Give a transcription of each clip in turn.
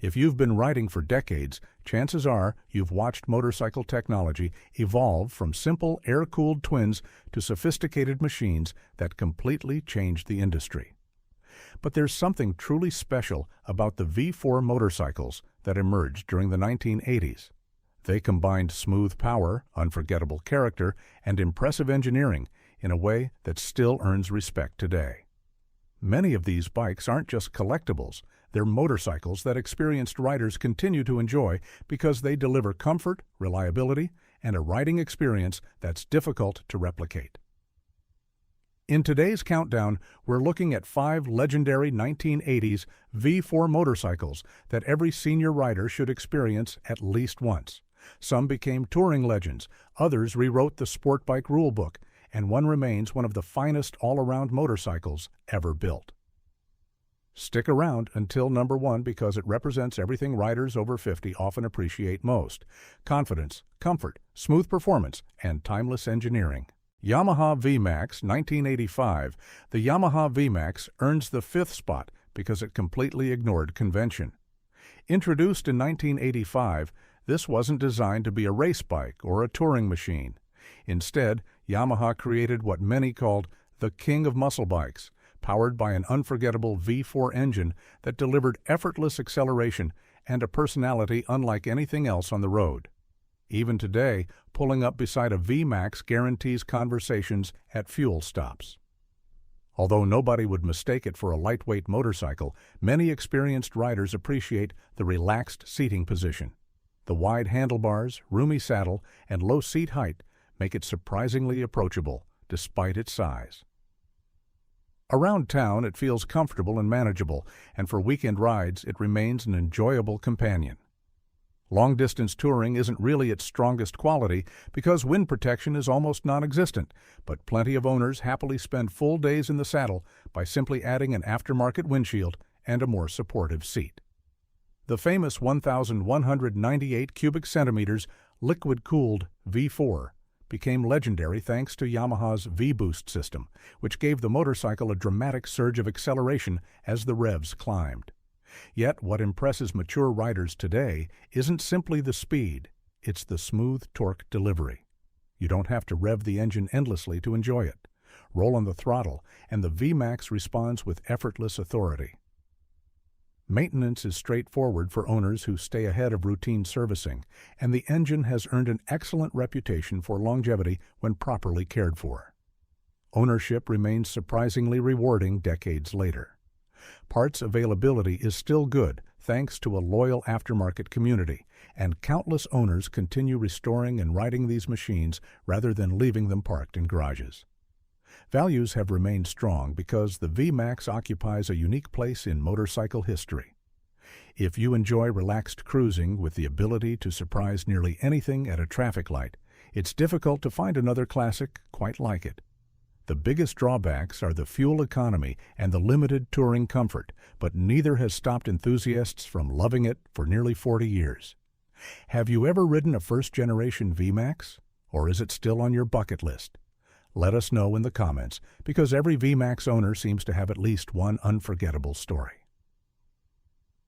If you've been riding for decades, chances are you've watched motorcycle technology evolve from simple air-cooled twins to sophisticated machines that completely changed the industry. But there's something truly special about the V4 motorcycles that emerged during the 1980s. They combined smooth power, unforgettable character, and impressive engineering in a way that still earns respect today. Many of these bikes aren't just collectibles, they're motorcycles that experienced riders continue to enjoy because they deliver comfort, reliability, and a riding experience that's difficult to replicate. In today's countdown, we're looking at 5 legendary 1980s V4 motorcycles that every senior rider should experience at least once. Some became touring legends, others rewrote the sport bike rulebook, and one remains one of the finest all-around motorcycles ever built. Stick around until number 1 because it represents everything riders over 50 often appreciate most: confidence, comfort, smooth performance, and timeless engineering. Yamaha V-Max 1985. The Yamaha V-Max earns the 5th spot because it completely ignored convention. Introduced in 1985, this wasn't designed to be a race bike or a touring machine. Instead, Yamaha created what many called the king of muscle bikes, powered by an unforgettable V4 engine that delivered effortless acceleration and a personality unlike anything else on the road. Even today, pulling up beside a VMax guarantees conversations at fuel stops. Although nobody would mistake it for a lightweight motorcycle, many experienced riders appreciate the relaxed seating position. The wide handlebars, roomy saddle, and low seat height make it surprisingly approachable, despite its size. Around town, it feels comfortable and manageable, and for weekend rides, it remains an enjoyable companion. Long-distance touring isn't really its strongest quality because wind protection is almost non-existent, but plenty of owners happily spend full days in the saddle by simply adding an aftermarket windshield and a more supportive seat. The famous 1,198 cubic centimeters liquid-cooled V4 became legendary thanks to Yamaha's V-Boost system, which gave the motorcycle a dramatic surge of acceleration as the revs climbed. Yet what impresses mature riders today isn't simply the speed, it's the smooth torque delivery. You don't have to rev the engine endlessly to enjoy it. Roll on the throttle, and the VMax responds with effortless authority. Maintenance is straightforward for owners who stay ahead of routine servicing, and the engine has earned an excellent reputation for longevity when properly cared for. Ownership remains surprisingly rewarding decades later. Parts availability is still good thanks to a loyal aftermarket community, and countless owners continue restoring and riding these machines rather than leaving them parked in garages. Values have remained strong because the VMax occupies a unique place in motorcycle history. If you enjoy relaxed cruising with the ability to surprise nearly anything at a traffic light, it's difficult to find another classic quite like it. The biggest drawbacks are the fuel economy and the limited touring comfort, but neither has stopped enthusiasts from loving it for nearly 40 years. Have you ever ridden a first-generation VMax? Or is it still on your bucket list? Let us know in the comments, because every VMax owner seems to have at least one unforgettable story.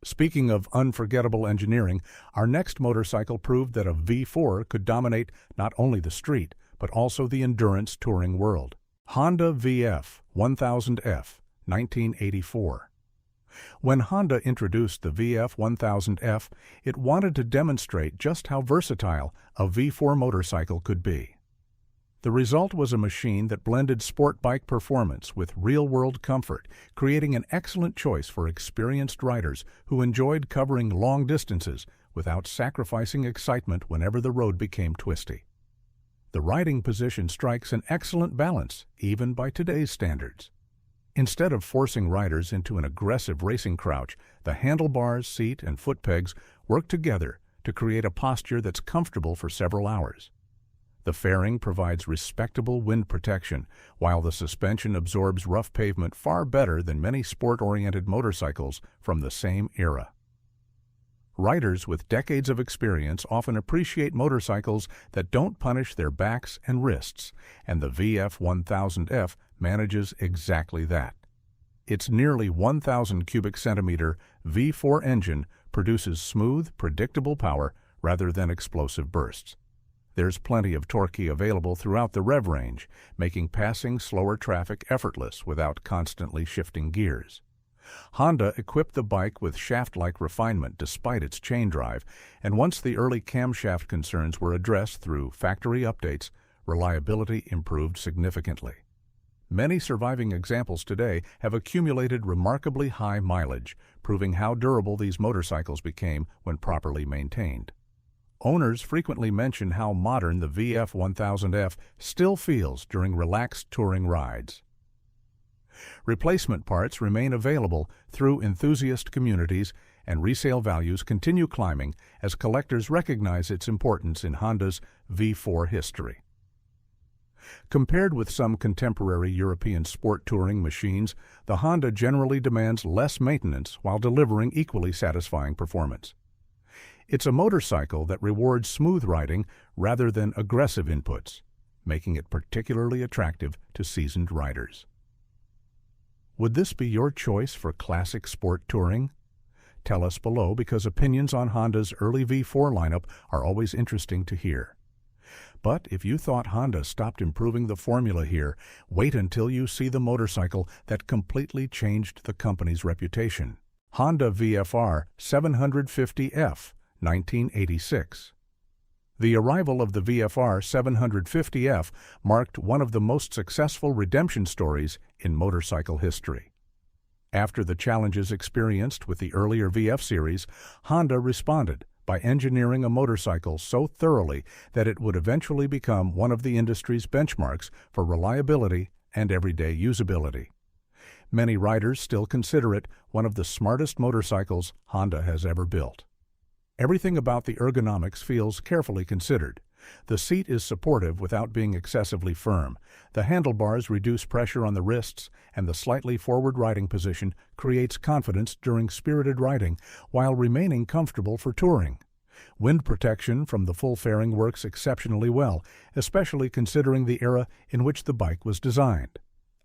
Speaking of unforgettable engineering, our next motorcycle proved that a V4 could dominate not only the street, but also the endurance touring world. Honda VF 1000F, 1984. When Honda introduced the VF 1000F, it wanted to demonstrate just how versatile a V4 motorcycle could be. The result was a machine that blended sport bike performance with real-world comfort, creating an excellent choice for experienced riders who enjoyed covering long distances without sacrificing excitement whenever the road became twisty. The riding position strikes an excellent balance, even by today's standards. Instead of forcing riders into an aggressive racing crouch, the handlebars, seat, and foot pegs work together to create a posture that's comfortable for several hours. The fairing provides respectable wind protection, while the suspension absorbs rough pavement far better than many sport-oriented motorcycles from the same era. Riders with decades of experience often appreciate motorcycles that don't punish their backs and wrists, and the VF 1000F manages exactly that. Its nearly 1,000 cubic centimeter V4 engine produces smooth, predictable power rather than explosive bursts. There's plenty of torque available throughout the rev range, making passing slower traffic effortless without constantly shifting gears. Honda equipped the bike with shaft-like refinement despite its chain drive, and once the early camshaft concerns were addressed through factory updates, reliability improved significantly. Many surviving examples today have accumulated remarkably high mileage, proving how durable these motorcycles became when properly maintained. Owners frequently mention how modern the VF1000F still feels during relaxed touring rides. Replacement parts remain available through enthusiast communities, and resale values continue climbing as collectors recognize its importance in Honda's V4 history. Compared with some contemporary European sport touring machines, the Honda generally demands less maintenance while delivering equally satisfying performance. It's a motorcycle that rewards smooth riding rather than aggressive inputs, making it particularly attractive to seasoned riders. Would this be your choice for classic sport touring? Tell us below, because opinions on Honda's early V4 lineup are always interesting to hear. But if you thought Honda stopped improving the formula here, wait until you see the motorcycle that completely changed the company's reputation. Honda VFR 750F, 1986. The arrival of the VFR 750F marked one of the most successful redemption stories in motorcycle history. After the challenges experienced with the earlier VF series, Honda responded by engineering a motorcycle so thoroughly that it would eventually become one of the industry's benchmarks for reliability and everyday usability. Many riders still consider it one of the smartest motorcycles Honda has ever built. Everything about the ergonomics feels carefully considered. The seat is supportive without being excessively firm. The handlebars reduce pressure on the wrists, and the slightly forward riding position creates confidence during spirited riding while remaining comfortable for touring. Wind protection from the full fairing works exceptionally well, especially considering the era in which the bike was designed.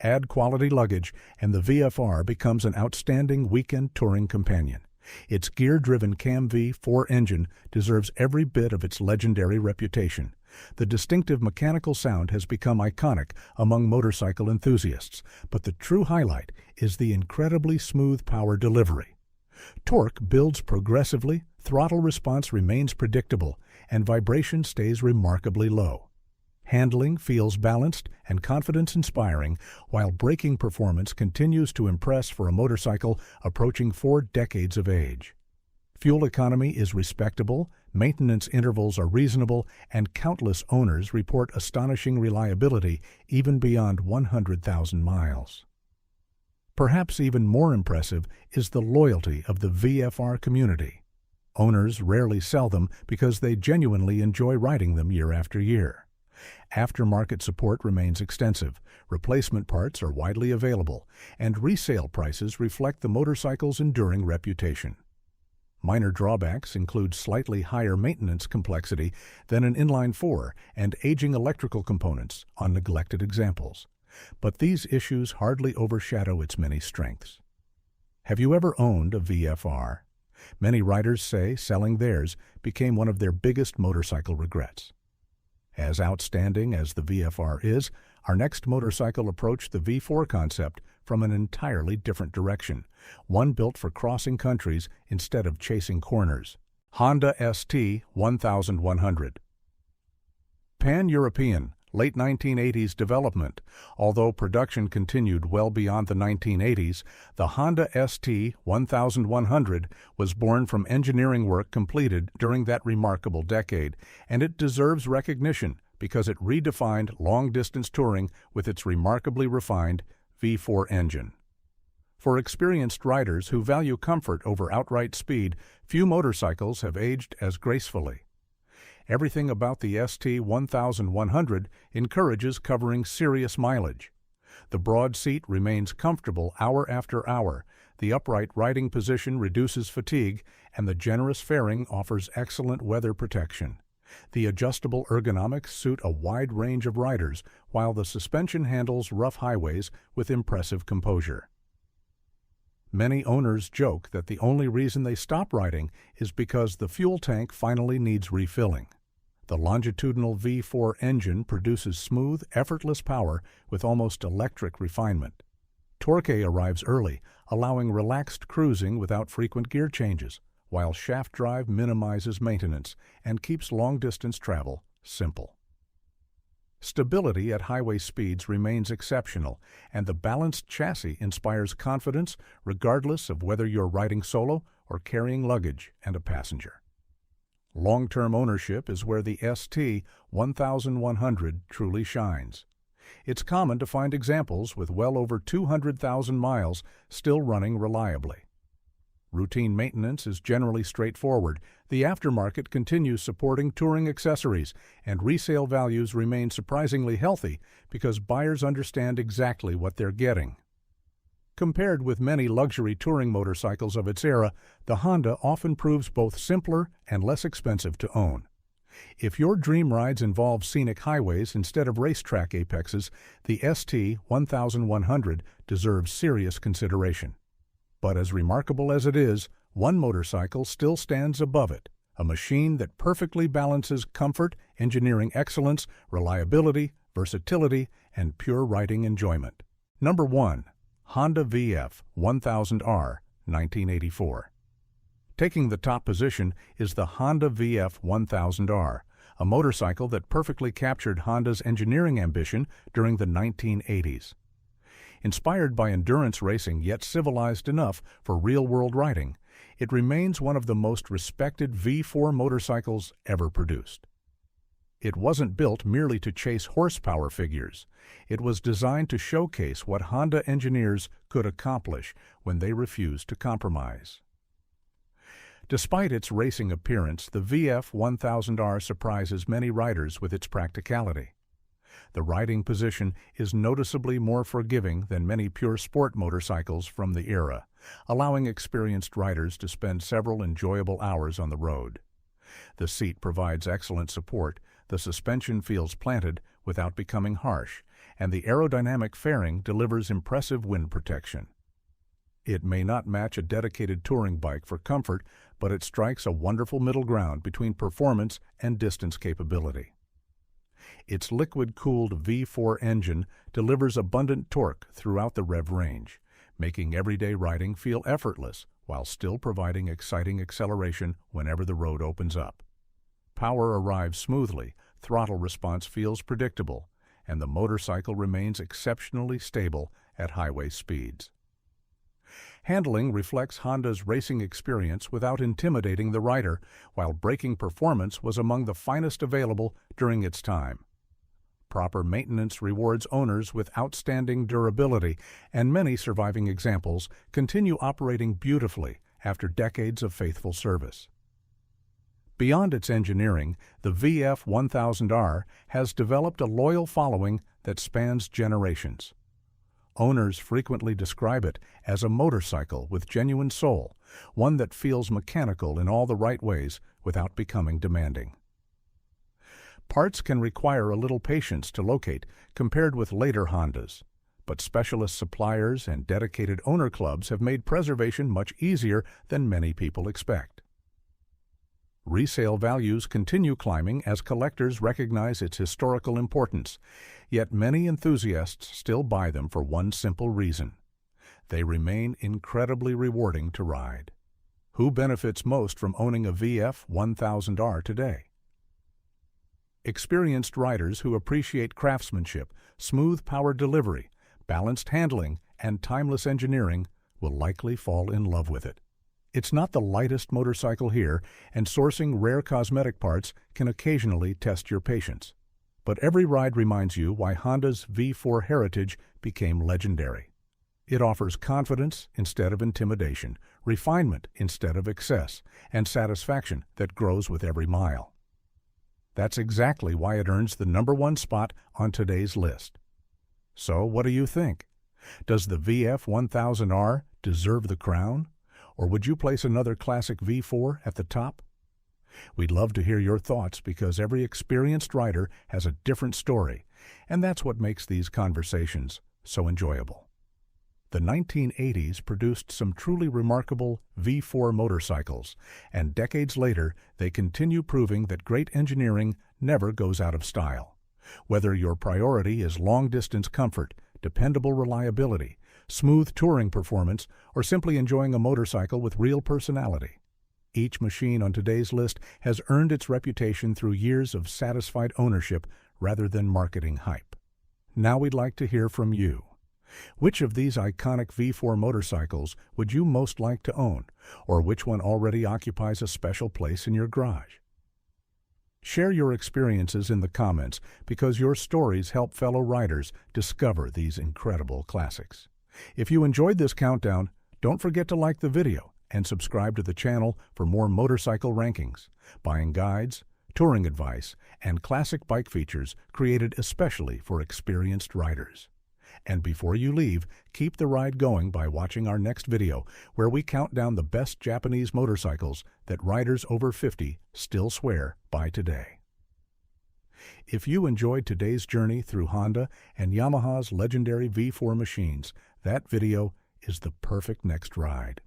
Add quality luggage, and the VFR becomes an outstanding weekend touring companion. Its gear-driven Cam V4 engine deserves every bit of its legendary reputation. The distinctive mechanical sound has become iconic among motorcycle enthusiasts, but the true highlight is the incredibly smooth power delivery. Torque builds progressively, throttle response remains predictable, and vibration stays remarkably low. Handling feels balanced and confidence-inspiring, while braking performance continues to impress for a motorcycle approaching 4 decades of age. Fuel economy is respectable, maintenance intervals are reasonable, and countless owners report astonishing reliability even beyond 100,000 miles. Perhaps even more impressive is the loyalty of the VFR community. Owners rarely sell them because they genuinely enjoy riding them year after year. Aftermarket support remains extensive, replacement parts are widely available, and resale prices reflect the motorcycle's enduring reputation. Minor drawbacks include slightly higher maintenance complexity than an inline-4 and aging electrical components on neglected examples. But these issues hardly overshadow its many strengths. Have you ever owned a VFR? Many riders say selling theirs became one of their biggest motorcycle regrets. As outstanding as the VFR is, our next motorcycle approached the V4 concept from an entirely different direction, one built for crossing countries instead of chasing corners. Honda ST1100. Pan European, late 1980s development. Although production continued well beyond the 1980s, the Honda ST1100 was born from engineering work completed during that remarkable decade, and it deserves recognition because it redefined long-distance touring with its remarkably refined V4 engine. For experienced riders who value comfort over outright speed, few motorcycles have aged as gracefully. Everything about the ST1100 encourages covering serious mileage. The broad seat remains comfortable hour after hour, the upright riding position reduces fatigue, and the generous fairing offers excellent weather protection. The adjustable ergonomics suit a wide range of riders, while the suspension handles rough highways with impressive composure. Many owners joke that the only reason they stop riding is because the fuel tank finally needs refilling. The longitudinal V4 engine produces smooth, effortless power with almost electric refinement. Torque arrives early, allowing relaxed cruising without frequent gear changes, while shaft drive minimizes maintenance and keeps long-distance travel simple. Stability at highway speeds remains exceptional, and the balanced chassis inspires confidence regardless of whether you're riding solo or carrying luggage and a passenger. Long-term ownership is where the ST1100 truly shines. It's common to find examples with well over 200,000 miles still running reliably. Routine maintenance is generally straightforward. The aftermarket continues supporting touring accessories, and resale values remain surprisingly healthy because buyers understand exactly what they're getting. Compared with many luxury touring motorcycles of its era, the Honda often proves both simpler and less expensive to own. If your dream rides involve scenic highways instead of racetrack apexes, the ST1100 deserves serious consideration. But as remarkable as it is, one motorcycle still stands above it, a machine that perfectly balances comfort, engineering excellence, reliability, versatility, and pure riding enjoyment. Number 1. Honda VF 1000R, 1984. Taking the top position is the Honda VF 1000R, a motorcycle that perfectly captured Honda's engineering ambition during the 1980s. Inspired by endurance racing yet civilized enough for real-world riding, it remains one of the most respected V4 motorcycles ever produced. It wasn't built merely to chase horsepower figures. It was designed to showcase what Honda engineers could accomplish when they refused to compromise. Despite its racing appearance, the VF 1000R surprises many riders with its practicality. The riding position is noticeably more forgiving than many pure sport motorcycles from the era, allowing experienced riders to spend several enjoyable hours on the road. The seat provides excellent support, the suspension feels planted without becoming harsh, and the aerodynamic fairing delivers impressive wind protection. It may not match a dedicated touring bike for comfort, but it strikes a wonderful middle ground between performance and distance capability. Its liquid-cooled V4 engine delivers abundant torque throughout the rev range, making everyday riding feel effortless while still providing exciting acceleration whenever the road opens up. Power arrives smoothly, throttle response feels predictable, and the motorcycle remains exceptionally stable at highway speeds. Handling reflects Honda's racing experience without intimidating the rider, while braking performance was among the finest available during its time. Proper maintenance rewards owners with outstanding durability, and many surviving examples continue operating beautifully after decades of faithful service. Beyond its engineering, the VF 1000R has developed a loyal following that spans generations. Owners frequently describe it as a motorcycle with genuine soul, one that feels mechanical in all the right ways without becoming demanding. Parts can require a little patience to locate compared with later Hondas, but specialist suppliers and dedicated owner clubs have made preservation much easier than many people expect. Resale values continue climbing as collectors recognize its historical importance, yet many enthusiasts still buy them for one simple reason: they remain incredibly rewarding to ride. Who benefits most from owning a VF 1000R today? Experienced riders who appreciate craftsmanship, smooth power delivery, balanced handling, and timeless engineering will likely fall in love with it. It's not the lightest motorcycle here, and sourcing rare cosmetic parts can occasionally test your patience. But every ride reminds you why Honda's V4 heritage became legendary. It offers confidence instead of intimidation, refinement instead of excess, and satisfaction that grows with every mile. That's exactly why it earns the #1 spot on today's list. So what do you think? Does the VF 1000R deserve the crown? Or would you place another classic V4 at the top? We'd love to hear your thoughts because every experienced rider has a different story, and that's what makes these conversations so enjoyable. The 1980s produced some truly remarkable V4 motorcycles, and decades later they continue proving that great engineering never goes out of style. Whether your priority is long-distance comfort, dependable reliability, smooth touring performance, or simply enjoying a motorcycle with real personality, each machine on today's list has earned its reputation through years of satisfied ownership rather than marketing hype. Now we'd like to hear from you. Which of these iconic V4 motorcycles would you most like to own, or which one already occupies a special place in your garage? Share your experiences in the comments because your stories help fellow riders discover these incredible classics. If you enjoyed this countdown, don't forget to like the video and subscribe to the channel for more motorcycle rankings, buying guides, touring advice, and classic bike features created especially for experienced riders. And before you leave, keep the ride going by watching our next video, where we count down the best Japanese motorcycles that riders over 50 still swear by today. If you enjoyed today's journey through Honda and Yamaha's legendary V4 machines, that video is the perfect next ride.